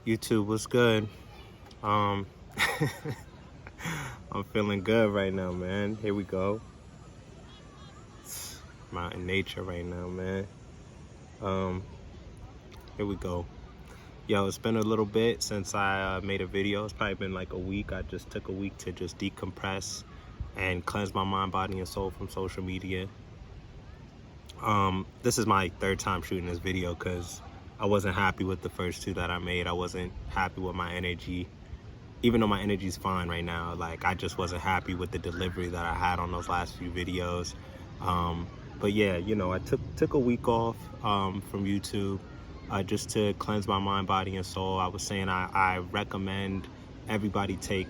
YouTube was good. Um, I'm feeling good right now, man. Here we go. I'm out in nature right now, man. Um, Here we go. Yo, it's been a little bit since I made a video. It's probably been like a week. I just took a week to just decompress and cleanse my mind, body, and soul from social media. This is my third time shooting this video because I wasn't happy with the first two that I made. I wasn't happy with my energy. Even though my energy's fine right now, like I just wasn't happy with the delivery that I had on those last few videos. But yeah, I took a week off from YouTube just to cleanse my mind, body, and soul. I was saying I recommend everybody take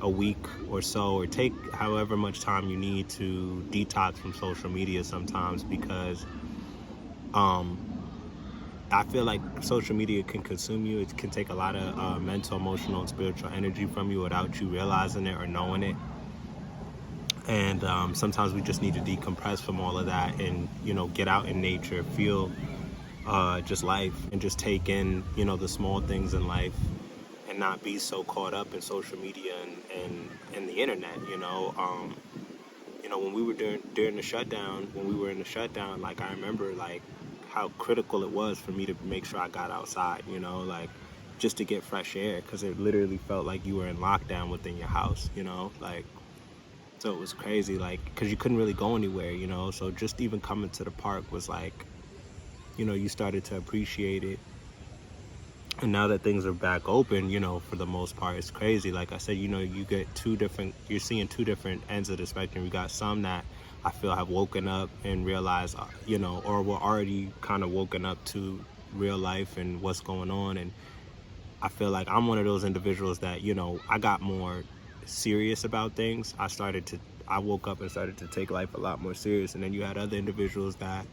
a week or so, or take however much time you need to detox from social media sometimes, because I feel like social media can consume you. It can take a lot of mental, emotional, and spiritual energy from you without you realizing it or knowing it. And sometimes we just need to decompress from all of that and, get out in nature, feel just life, and just take in, the small things in life, and not be so caught up in social media and the internet. When we were during the shutdown, when we were in the shutdown, like I remember like how critical it was for me to make sure I got outside, like just to get fresh air, because it literally felt like you were in lockdown within your house, like, so it was crazy, like, because you couldn't really go anywhere, so just even coming to the park was like, you started to appreciate it. And now that things are back open, for the most part, it's crazy. Like I said, you're seeing two different ends of the spectrum. You got some that I feel have woken up and realized, or were already kind of woken up to real life and what's going on. And I feel like I'm one of those individuals that, I got more serious about things. I woke up and started to take life a lot more serious. And then you had other individuals that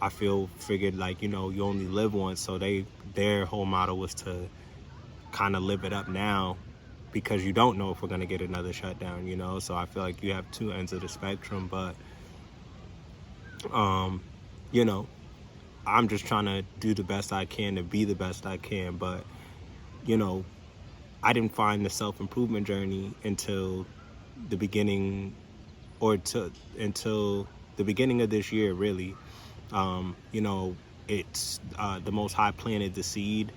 I figured like, you only live once. So their whole motto was to kind of live it up now, because you don't know if we're going to get another shutdown, So I feel like you have two ends of the spectrum, but, you know, I'm just trying to do the best I can to be the best I can. But, I didn't find the self-improvement journey until the beginning until the beginning of this year, really. It's the Most High planted the seed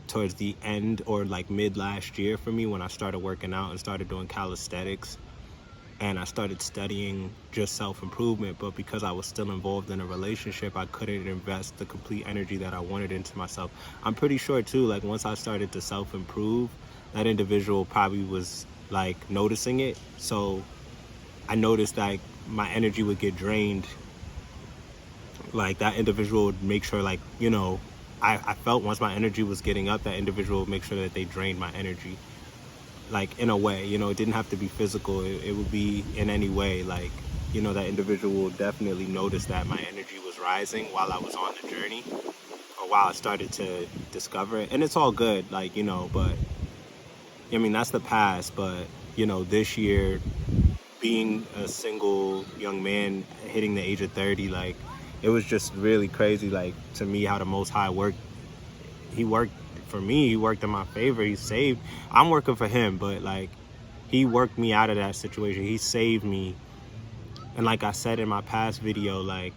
towards the end, or like mid last year, for me, when I started working out and started doing calisthenics, and I started studying just self-improvement. But because I was still involved in a relationship, I couldn't invest the complete energy that I wanted into myself. I'm pretty sure too, like once I started to self-improve, that individual probably was like noticing it. So I noticed like my energy would get drained. Like that individual would make sure, like, I felt once my energy was getting up, that individual would make sure that they drained my energy. Like in a way, it didn't have to be physical. It would be in any way. Like, that individual will definitely notice that my energy was rising while I was on the journey, or while I started to discover it. And it's all good, like, but I mean, that's the past. But, this year, being a single young man hitting the age of 30, like, it was just really crazy, like, to me, how the Most High worked. He worked for me. He worked in my favor. He saved. I'm working for him, but like, he worked me out of that situation. He saved me. And like I said in my past video, like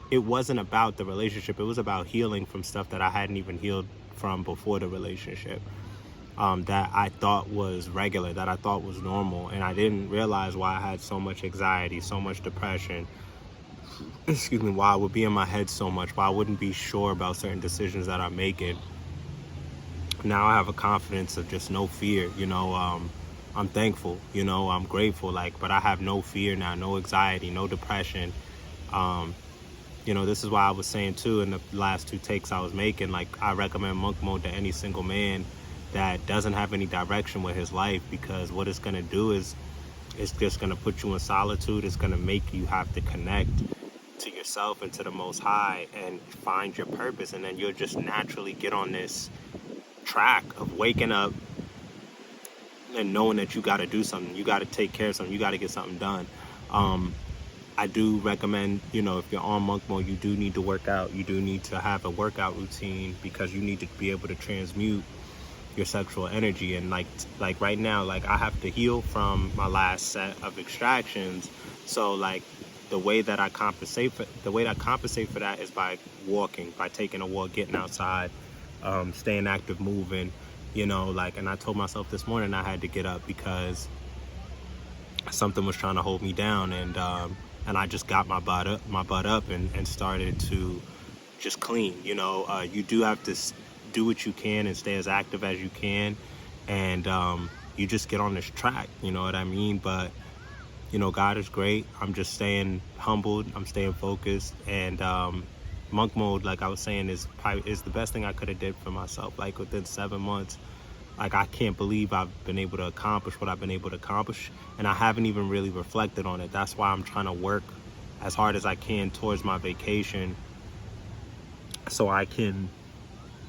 it wasn't about the relationship. It was about healing from stuff that I hadn't even healed from before the relationship. That I thought was regular, that I thought was normal. And I didn't realize why I had so much anxiety, so much depression, why I would be in my head so much, why I wouldn't be sure about certain decisions that I'm making. Now I have a confidence of just no fear, I'm thankful, I'm grateful, like, but I have no fear now, no anxiety, no depression. This is why I was saying too in the last two takes I was making, like, I recommend monk mode to any single man that doesn't have any direction with his life, because what it's going to do is it's just going to put you in solitude. It's going to make you have to connect to yourself and to the Most High and find your purpose. And then you'll just naturally get on this track of waking up and knowing that you got to do something. You got to take care of something. You got to get something done. I do recommend, if you're on monk mode, you do need to work out. You do need to have a workout routine because you need to be able to transmute your sexual energy. And like right now, like I have to heal from my last set of extractions. So like the way that I compensate for that is by walking, by taking a walk, getting outside, staying active, moving, and I told myself this morning I had to get up because something was trying to hold me down, and I just got my butt up and started to just clean. You do have to do what you can and stay as active as you can, and you just get on this track. You know what I mean? But God is great. I'm just staying humbled. I'm staying focused, and monk mode, like I was saying, is the best thing I could have did for myself. Like within 7 months, like I can't believe I've been able to accomplish what I've been able to accomplish, and I haven't even really reflected on it. That's why I'm trying to work as hard as I can towards my vacation, so I can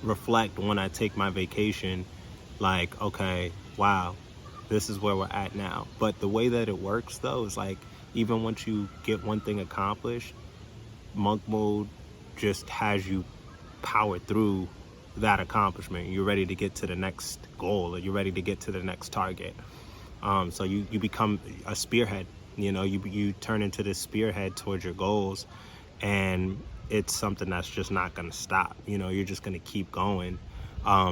reflect when I take my vacation, like, okay, wow, this is where we're at now. But the way that it works though is like, even once you get one thing accomplished, monk mode just has you power through that accomplishment. You're ready to get to the next goal, or you're ready to get to the next target. So you become a spearhead. You turn into this spearhead towards your goals, and it's something that's just not going to stop. You're just going to keep going,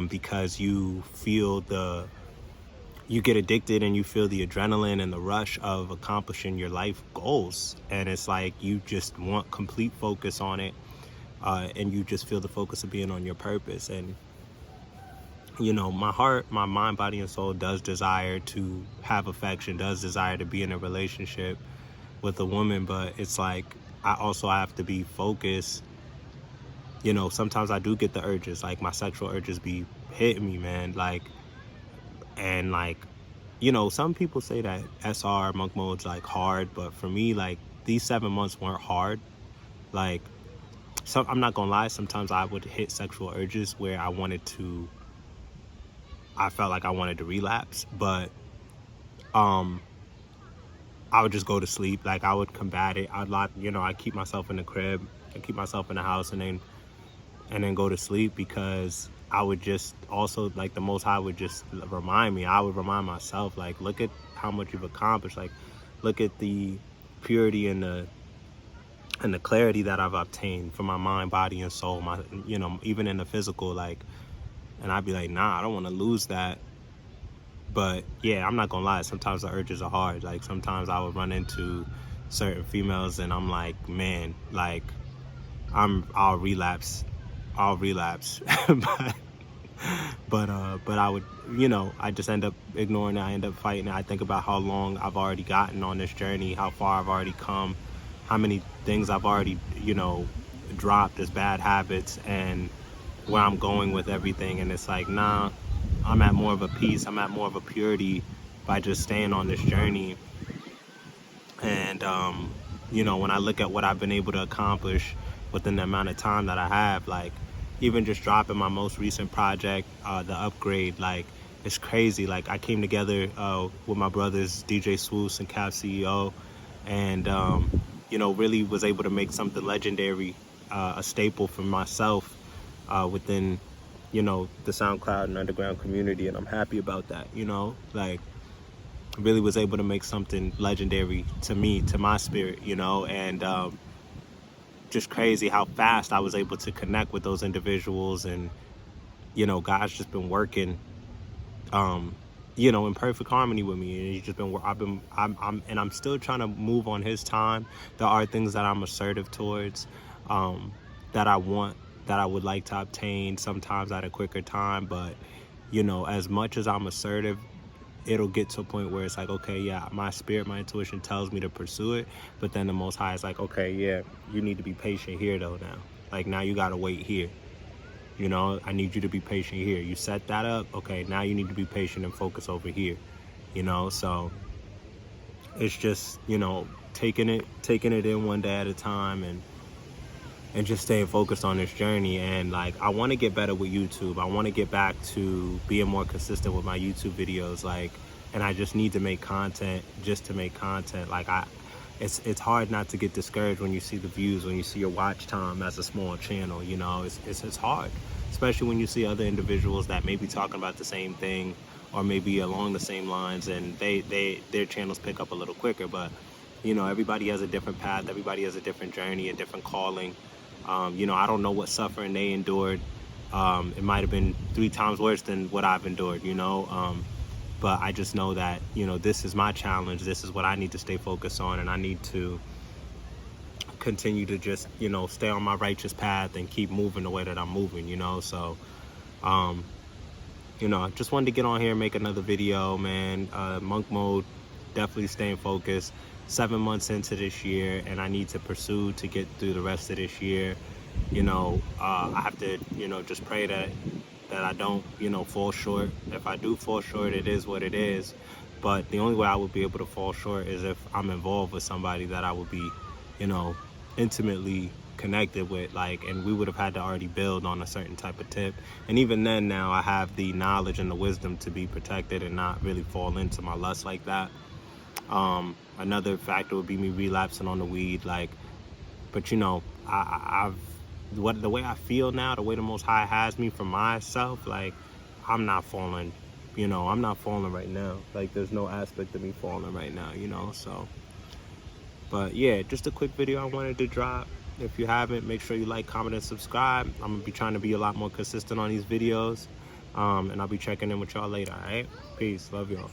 because you get addicted and you feel the adrenaline and the rush of accomplishing your life goals. And it's like you just want complete focus on it, and you just feel the focus of being on your purpose. And my heart, my mind, body, and soul does desire to have affection, does desire to be in a relationship with a woman, but it's like I also have to be focused. Sometimes I do get the urges, like my sexual urges be hitting me, man. And some people say that SR monk mode's like hard, but for me, like these 7 months weren't hard. Like, I'm not gonna lie, sometimes I would hit sexual urges where I felt like I wanted to relapse, but I would just go to sleep. Like I would combat it. I keep myself in the crib, I keep myself in the house, and then go to sleep, because I would just also, like, the Most High would just remind me. I would remind myself, like, look at how much you've accomplished. Like, look at the purity and the clarity that I've obtained for my mind, body, and soul. Even in the physical, like, and I'd be like, nah, I don't want to lose that. But yeah, I'm not gonna lie, sometimes the urges are hard. Like sometimes I would run into certain females and I'm like, man, like I'll relapse. but I would, I just end up ignoring it. I end up fighting it. I think about how long I've already gotten on this journey, how far I've already come, how many things I've already, dropped as bad habits, and where I'm going with everything. And it's like, nah, I'm at more of a peace, I'm at more of a purity by just staying on this journey. And when I look at what I've been able to accomplish within the amount of time that I have, like even just dropping my most recent project, the upgrade, like it's crazy. Like I came together with my brothers DJ Swoos and Cap CEO, and really was able to make something legendary, a staple for myself within the SoundCloud and underground community. And I'm happy about that. Like really was able to make something legendary to me, to my spirit, and just crazy how fast I was able to connect with those individuals. And God's just been working in perfect harmony with me, and he's just been I'm still trying to move on his time. There are things that I'm assertive towards, that I would like to obtain sometimes at a quicker time. But as much as I'm assertive, it'll get to a point where it's like, okay, yeah, my spirit, my intuition tells me to pursue it, but then the Most High is like, okay, yeah, you need to be patient here though now. Like now you gotta wait here. I need you to be patient here. You set that up, okay, now you need to be patient and focus over here. So it's just, taking it in one day at a time, and just staying focused on this journey. And like I want to get better with YouTube. I want to get back to being more consistent with my YouTube videos, and I just need to make content just to make content. Like it's hard not to get discouraged when you see the views, when you see your watch time as a small channel. You know, it's hard, especially when you see other individuals that may be talking about the same thing or maybe along the same lines, and their channels pick up a little quicker. But you know, everybody has a different path, everybody has a different journey, a different calling. You know, I don't know what suffering they endured. It might have been 3 times worse than what I've endured, you know. But I just know that, you know, this is my challenge. This is what I need to stay focused on, and I need to continue to just, you know, stay on my righteous path and keep moving the way that I'm moving, you know. So, you know, I just wanted to get on here and make another video, man. Monk mode, definitely staying focused. 7 months into this year, and I need to pursue to get through the rest of this year. You know, I have to, you know, just pray that I don't, you know, fall short. If I do fall short, it is what it is. But the only way I would be able to fall short is if I'm involved with somebody that I would be, you know, intimately connected with, like, and we would have had to already build on a certain type of tip. And even then, now I have the knowledge and the wisdom to be protected and not really fall into my lust like that. Another factor would be me relapsing on the weed, like, but you know, the way I feel now, the way the Most High has me for myself, like, I'm not falling, you know, I'm not falling right now. Like, there's no aspect of me falling right now, you know. So, but yeah, just a quick video I wanted to drop. If you haven't, make sure you like, comment, and subscribe. I'm gonna be trying to be a lot more consistent on these videos, and I'll be checking in with y'all later. All right, peace, love y'all.